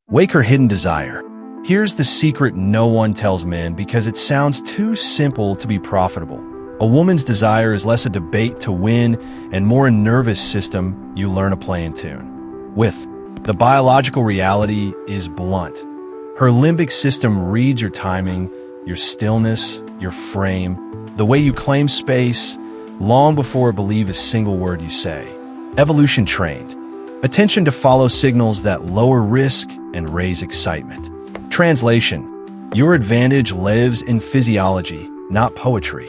Wake her hidden desire. Here's the secret no one tells men because it sounds too simple to be profitable. A woman's desire is less a debate to win and more a nervous system you learn to play in tune with. The biological reality is blunt. Her limbic system reads your timing, your stillness, your frame, the way you claim space, long before it believes a single word you say. Evolution trained. Attention to follow signals that lower risk and raise excitement. Translation. Your advantage lives in physiology, not poetry.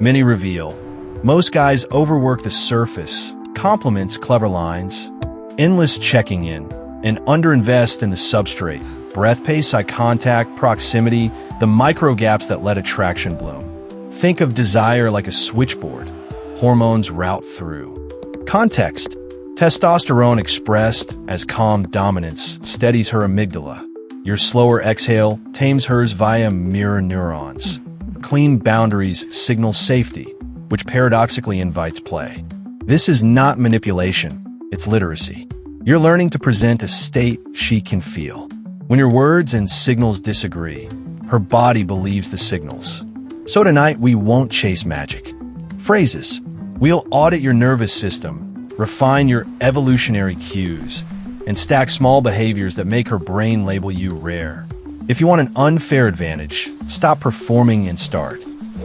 Many reveal. Most guys overwork the surface, compliments, clever lines, endless checking in, and underinvest in the substrate. Breath, pace, eye contact, proximity, the micro gaps that let attraction bloom. Think of desire like a switchboard. Hormones route through. Context. Testosterone expressed as calm dominance steadies her amygdala. Your slower exhale tames hers via mirror neurons. Clean boundaries signal safety, which paradoxically invites play. This is not manipulation, it's literacy. You're learning to present a state she can feel. When your words and signals disagree, her body believes the signals. So tonight, we won't chase magic. Phrases. We'll audit your nervous system, refine your evolutionary cues, and stack small behaviors that make her brain label you rare. If you want an unfair advantage, stop performing and start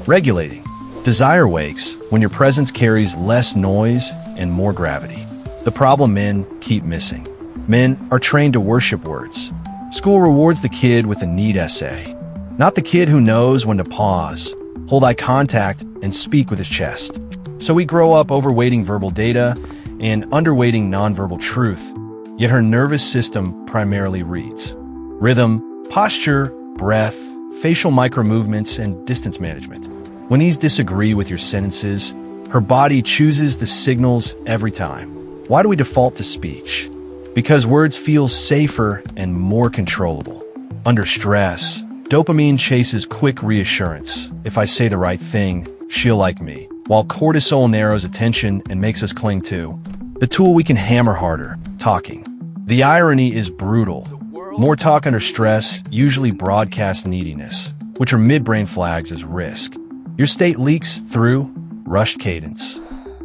regulating. Desire wakes when your presence carries less noise and more gravity. The problem men keep missing. Men are trained to worship words. School rewards the kid with a neat essay, not the kid who knows when to pause, hold eye contact, and speak with his chest. So we grow up overweighting verbal data and underweighting nonverbal truth, yet her nervous system primarily reads rhythm, posture, breath, facial micromovements, and distance management. When these disagree with your sentences, her body chooses the signals every time. Why do we default to speech? Because words feel safer and more controllable. Under stress, dopamine chases quick reassurance. If I say the right thing, she'll like me. While cortisol narrows attention and makes us cling to the tool we can hammer harder, talking. The irony is brutal. More talk under stress usually broadcasts neediness, which are midbrain flags as risk. Your state leaks through rushed cadence,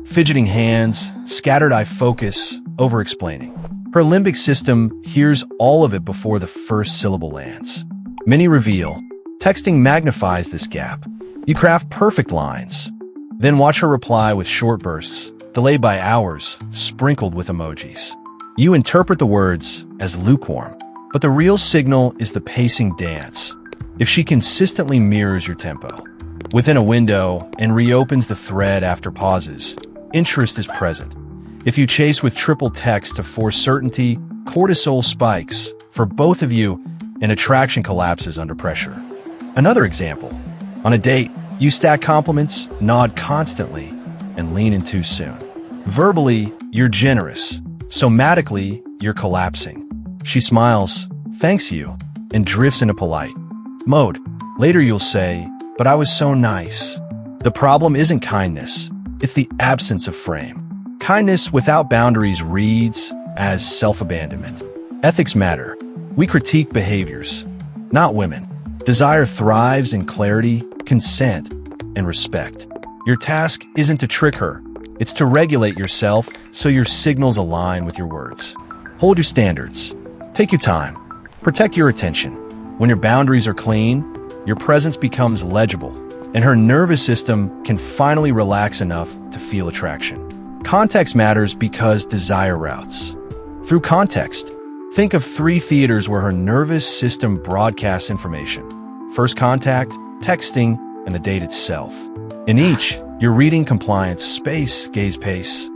fidgeting hands, scattered eye focus, over-explaining. Her limbic system hears all of it before the first syllable lands. Many reveal. Texting magnifies this gap. You craft perfect lines, then watch her reply with short bursts, delayed by hours, sprinkled with emojis. You interpret the words as lukewarm, but the real signal is the pacing dance. If she consistently mirrors your tempo within a window and reopens the thread after pauses, interest is present. If you chase with triple text to force certainty, cortisol spikes for both of you and attraction collapses under pressure. Another example. On a date, you stack compliments, nod constantly, and lean in too soon. Verbally, you're generous. Somatically, you're collapsing. She smiles, thanks you, and drifts into polite mode. Later you'll say, but I was so nice. The problem isn't kindness, it's the absence of frame. Kindness without boundaries reads as self-abandonment. Ethics matter. We critique behaviors, not women. Desire thrives in clarity, consent, and respect. Your task isn't to trick her, it's to regulate yourself so your signals align with your words. Hold your standards. Take your time. Protect your attention. When your boundaries are clean, your presence becomes legible, and her nervous system can finally relax enough to feel attraction. Context matters because desire routes through context. Think of 3 theaters where her nervous system broadcasts information. First contact, texting, and the date itself. In each, you're reading compliance, space, gaze pace,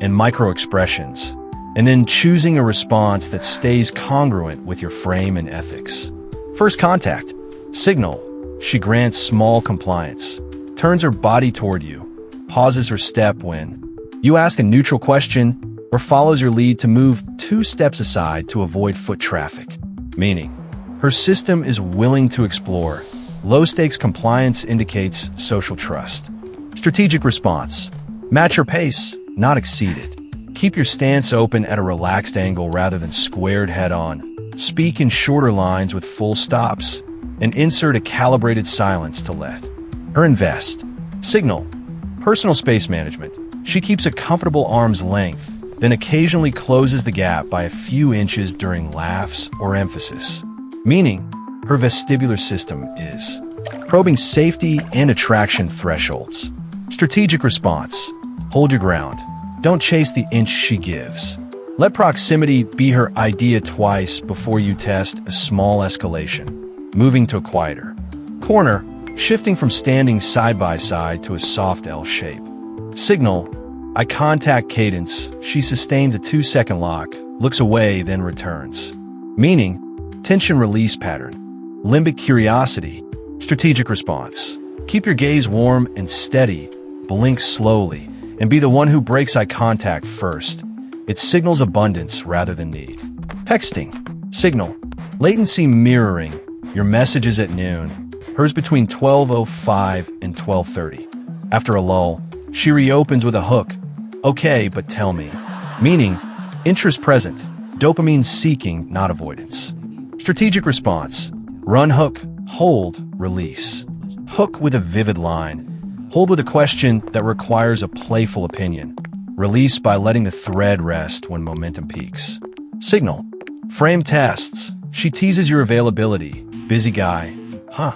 and micro-expressions, and then choosing a response that stays congruent with your frame and ethics. First contact, signal. She grants small compliance, turns her body toward you, pauses her step when you ask a neutral question, or follows your lead to move 2 steps aside to avoid foot traffic. Meaning, her system is willing to explore. Low-stakes compliance indicates social trust. Strategic response. Match your pace, not exceed it. Keep your stance open at a relaxed angle rather than squared head-on. speak in shorter lines with full stops, and insert a calibrated silence to let her invest. Signal. Personal space management. She keeps a comfortable arm's length, then occasionally closes the gap by a few inches during laughs or emphasis. Meaning, her vestibular system is probing safety and attraction thresholds. Strategic response. Hold your ground. Don't chase the inch she gives. Let proximity be her idea twice before you test a small escalation. Moving to a quieter corner, shifting from standing side by side to a soft L shape. Signal. Eye contact cadence. She sustains a 2-second lock, looks away, then returns. Meaning, tension release pattern. Limbic curiosity. Strategic response. Keep your gaze warm and steady, blink slowly, and be the one who breaks eye contact first. It signals abundance rather than need. Texting. Signal. Latency mirroring. Your message is at noon, hers between 12:05 and 12:30. After a lull, she reopens with a hook. Okay, but tell me. Meaning, interest present, dopamine seeking, not avoidance. Strategic response. Run hook, hold, release. Hook with a vivid line. Hold with a question that requires a playful opinion. Release by letting the thread rest when momentum peaks. Signal. Frame tests. She teases your availability. Busy guy. Huh.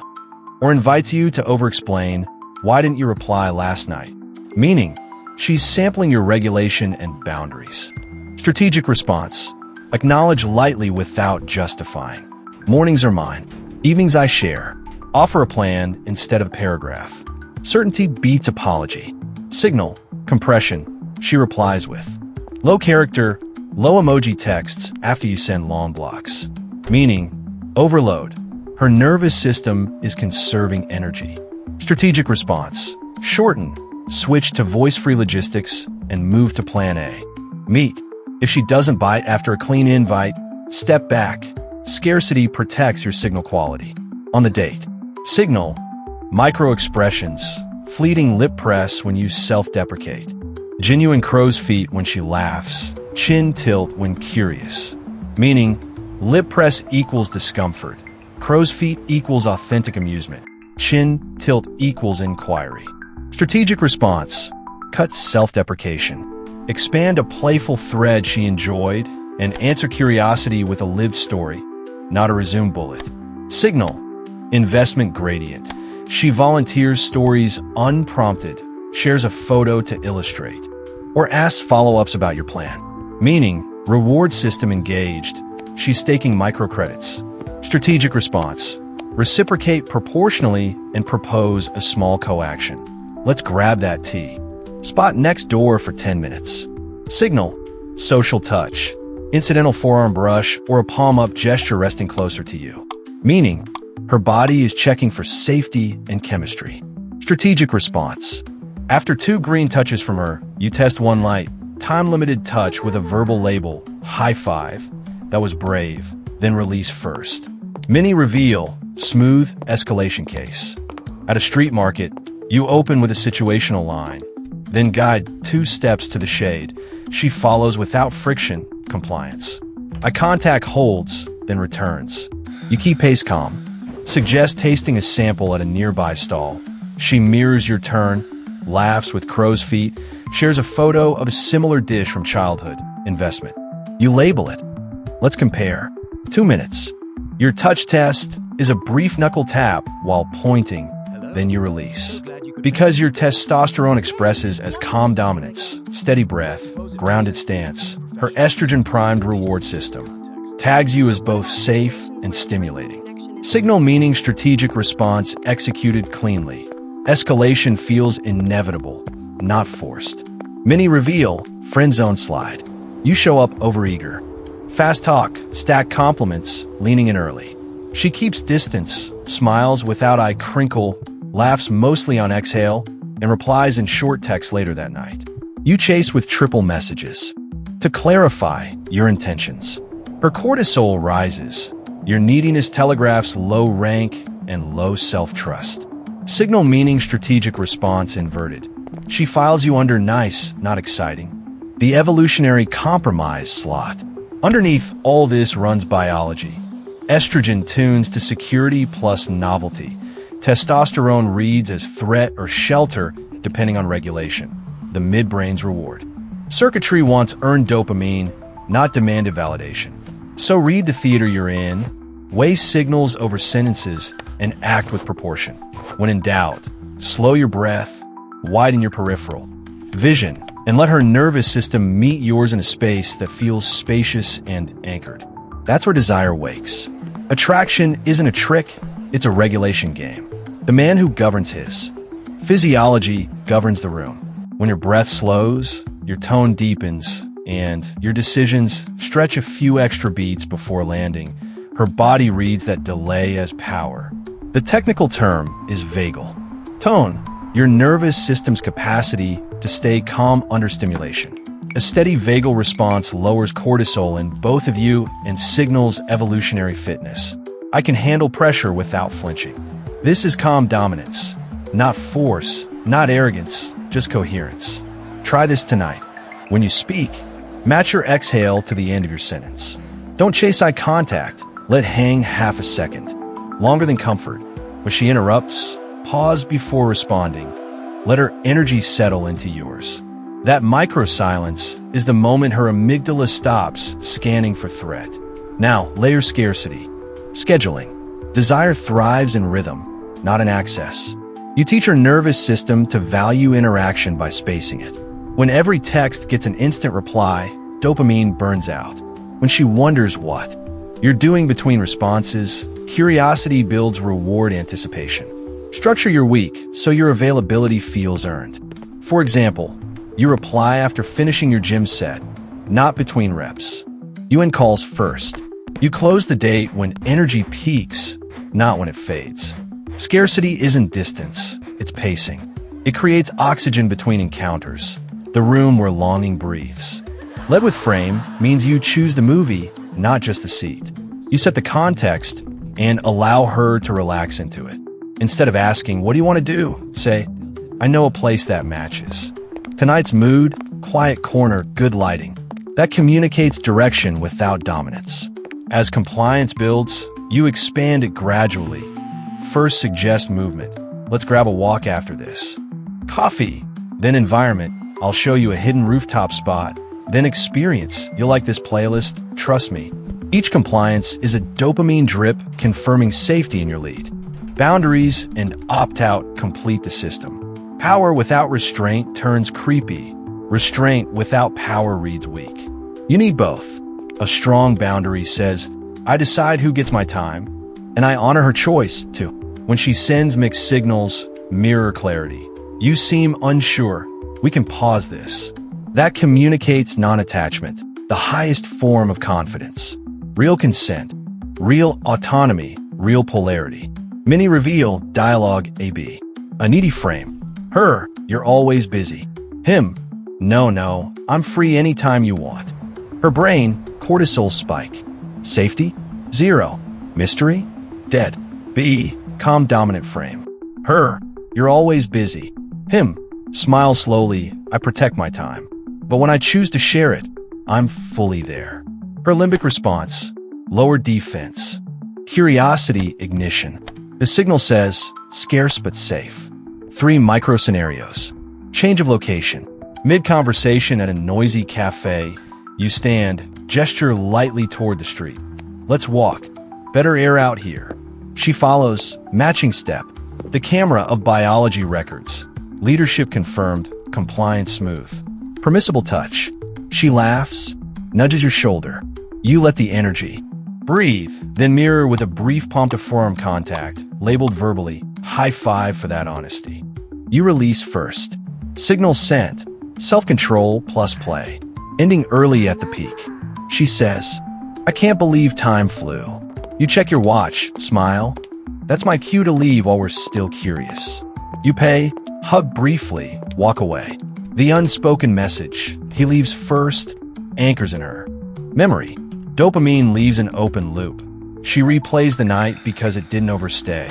Or invites you to over-explain. Why didn't you reply last night? Meaning, she's sampling your regulation and boundaries. Strategic response. Acknowledge lightly without justifying. Mornings are mine. Evenings I share. Offer a plan instead of a paragraph. Certainty beats apology. Signal. Compression. She replies with low character, low emoji texts after you send long blocks. Meaning, overload. Her nervous system is conserving energy. Strategic response. Shorten. Switch to voice-free logistics and move to plan A. Meet. If she doesn't bite after a clean invite, step back. Scarcity protects your signal quality. On the date. Signal. Micro-expressions. Fleeting lip press when you self-deprecate. Genuine crow's feet when she laughs. Chin tilt when curious. Meaning, lip press equals discomfort. Crow's feet equals authentic amusement. Chin tilt equals inquiry. Strategic response. Cut self-deprecation. Expand a playful thread she enjoyed and answer curiosity with a lived story, not a resume bullet. Signal. Investment gradient. She volunteers stories unprompted, shares a photo to illustrate, or asks follow-ups about your plan. Meaning, reward system engaged. She's staking microcredits. Strategic response. Reciprocate proportionally and propose a small co-action. Let's grab that tea. Spot next door for 10 minutes. Signal. Social touch. Incidental forearm brush or a palm-up gesture resting closer to you. Meaning, her body is checking for safety and chemistry. Strategic response. After 2 green touches from her, you test one light, time-limited touch with a verbal label, high five, that was brave, then release first. Mini reveal, smooth escalation case. At a street market, you open with a situational line, then guide 2 steps to the shade. She follows without friction, compliance. Eye contact holds, then returns. You keep pace calm. Suggest tasting a sample at a nearby stall. She mirrors your turn, laughs with crow's feet, shares a photo of a similar dish from childhood. Investment. You label it. Let's compare. 2 minutes. Your touch test is a brief knuckle tap while pointing, then you release. Because your testosterone expresses as calm dominance, steady breath, grounded stance, her estrogen-primed reward system tags you as both safe and stimulating. Signal meaning strategic response executed cleanly. Escalation feels inevitable, not forced. Mini reveal, friend zone slide. You show up overeager. Fast talk, stack compliments, leaning in early. She keeps distance, smiles without eye crinkle, laughs mostly on exhale, and replies in short text later that night. You chase with triple messages to clarify your intentions. Her cortisol rises. Your neediness telegraphs low rank and low self-trust. Signal meaning strategic response inverted. She files you under nice, not exciting. The evolutionary compromise slot. Underneath all this runs biology. Estrogen tunes to security plus novelty. Testosterone reads as threat or shelter, depending on regulation. The midbrain's reward. Circuitry wants earned dopamine, not demanded validation. So read the theater you're in, weigh signals over sentences, and act with proportion. When in doubt, slow your breath, widen your peripheral vision, and let her nervous system meet yours in a space that feels spacious and anchored. That's where desire wakes. Attraction isn't a trick, it's a regulation game. The man who governs his physiology governs the room. When your breath slows, your tone deepens, and your decisions stretch a few extra beats before landing, her body reads that delay as power. The technical term is vagal tone, your nervous system's capacity to stay calm under stimulation. A steady vagal response lowers cortisol in both of you and signals evolutionary fitness. I can handle pressure without flinching. This is calm dominance, not force, not arrogance, just coherence. Try this tonight. When you speak, match your exhale to the end of your sentence. Don't chase eye contact. Let hang half a second, longer than comfort. When she interrupts, pause before responding. Let her energy settle into yours. That micro-silence is the moment her amygdala stops scanning for threat. Now, layer scarcity. Scheduling. Desire thrives in rhythm, not in access. You teach her nervous system to value interaction by spacing it. When every text gets an instant reply, dopamine burns out. When she wonders what you're doing between responses, curiosity builds reward anticipation. Structure your week so your availability feels earned. For example, you reply after finishing your gym set, not between reps. You end calls first. You close the date when energy peaks, not when it fades. Scarcity isn't distance, it's pacing. It creates oxygen between encounters, the room where longing breathes. Led with frame means you choose the movie, not just the seat. You set the context and allow her to relax into it. Instead of asking, "What do you want to do?" say, "I know a place that matches." Tonight's mood, quiet corner, good lighting. That communicates direction without dominance. As compliance builds, you expand it gradually. First suggest movement. Let's grab a walk after this. Coffee, then environment. I'll show you a hidden rooftop spot. Then experience. You'll like this playlist, trust me. Each compliance is a dopamine drip confirming safety in your lead. Boundaries and opt-out complete the system. Power without restraint turns creepy. Restraint without power reads weak. You need both. A strong boundary says, I decide who gets my time, and I honor her choice, too. When she sends mixed signals, mirror clarity. You seem unsure. We can pause this. That communicates non-attachment, the highest form of confidence. Real consent, real autonomy, real polarity. Mini reveal, dialogue AB. A needy frame. Her, you're always busy. Him, no, I'm free anytime you want. Her brain, cortisol spike. Safety, 0. Mystery, dead. B, calm dominant frame. Her, you're always busy. Him, smile slowly, I protect my time. But when I choose to share it, I'm fully there. Her limbic response, lower defense. Curiosity, ignition. The signal says, scarce but safe. 3 micro scenarios. Change of location. Mid-conversation at a noisy cafe, you stand, gesture lightly toward the street. Let's walk. Better air out here. She follows, matching step. The camera of biology records. Leadership confirmed, compliance smooth. Permissible touch. She laughs, nudges your shoulder. You let the energy. Breathe, then mirror with a brief palm to forearm contact, labeled verbally, high five for that honesty. You release first. Signal sent, self-control plus play. Ending early at the peak. She says, I can't believe time flew. You check your watch, smile. That's my cue to leave while we're still curious. You pay, hug briefly, walk away. The unspoken message, he leaves first, anchors in her. Memory. Dopamine leaves an open loop. She replays the night because it didn't overstay.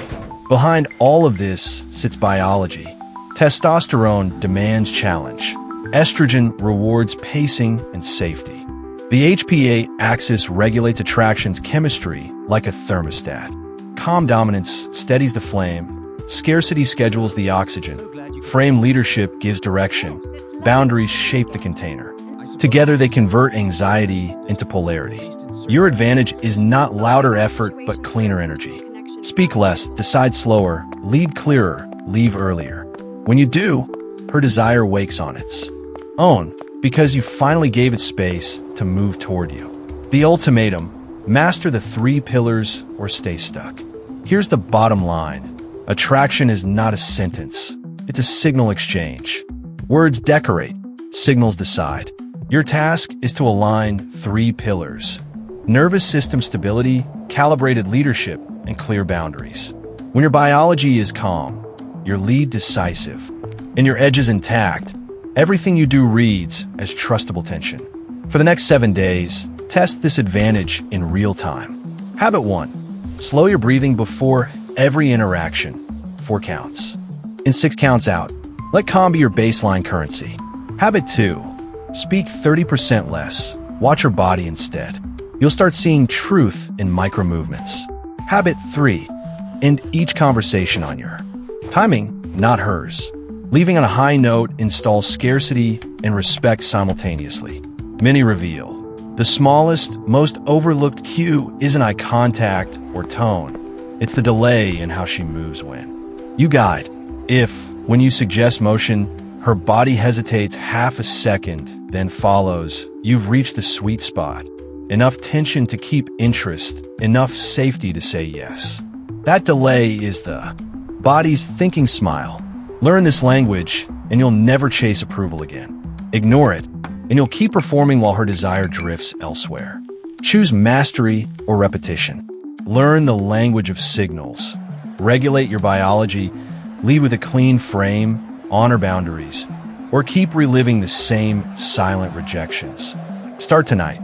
Behind all of this sits biology. Testosterone demands challenge. Estrogen rewards pacing and safety. The HPA axis regulates attraction's chemistry like a thermostat. Calm dominance steadies the flame. Scarcity schedules the oxygen. Frame leadership gives direction. Boundaries shape the container. Together, they convert anxiety into polarity. Your advantage is not louder effort, but cleaner energy. Speak less, decide slower, lead clearer, leave earlier. When you do, her desire wakes on its own, because you finally gave it space to move toward you. The ultimatum: master the 3 pillars or stay stuck. Here's the bottom line. Attraction is not a sentence. It's a signal exchange. Words decorate, signals decide. Your task is to align 3 pillars: nervous system stability, calibrated leadership, and clear boundaries. When your biology is calm, your lead decisive, and your edge is intact, everything you do reads as trustable tension. For the next 7 days, test this advantage in real time. Habit 1. Slow your breathing before every interaction. 4 counts. In 6 counts out, let calm be your baseline currency. Habit 2. Speak 30% less. Watch your body instead. You'll start seeing truth in micro movements. Habit 3. End each conversation on your timing, not hers. Leaving on a high note installs scarcity and respect simultaneously. Mini reveal. The smallest, most overlooked cue isn't eye contact or tone. It's the delay in how she moves when you guide. If, when you suggest motion, her body hesitates half a second, then follows, you've reached the sweet spot. Enough tension to keep interest, enough safety to say yes. That delay is the body's thinking smile. Learn this language, and you'll never chase approval again. Ignore it, and you'll keep performing while her desire drifts elsewhere. Choose mastery or repetition. Learn the language of signals. Regulate your biology, lead with a clean frame, honor boundaries, or keep reliving the same silent rejections. Start tonight.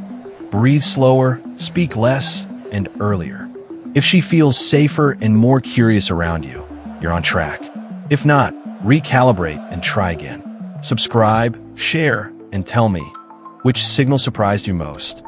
Breathe slower, speak less, and earlier. If she feels safer and more curious around you, you're on track. If not, recalibrate and try again. Subscribe, share, and tell me which signal surprised you most.